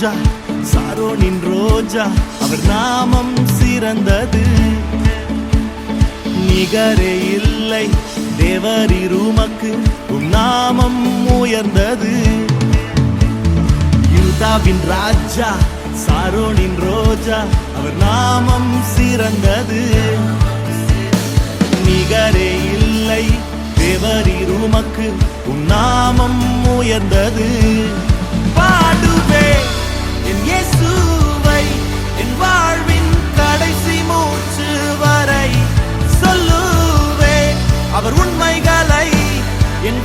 ராஜா, சாரோனின் ரோஜா, அவர் நாமம் சிறந்தது. நிகரே இல்லை தேவரீர் உமக்கு, உம் நாமம் உயர்ந்தது. யூதாவின் ராஜா, சாரோனின் ரோஜா, அவர் நாமம் சிறந்தது. நிகரே இல்லை தேவரீர் உமக்கு, உம் நாமம் உயர்ந்தது. பாடுவே என் இயேசுவை என் வாழ்வின் கடைசி மூச்சு வரை, சொல்லுவே அவர் உண்மைகளை என்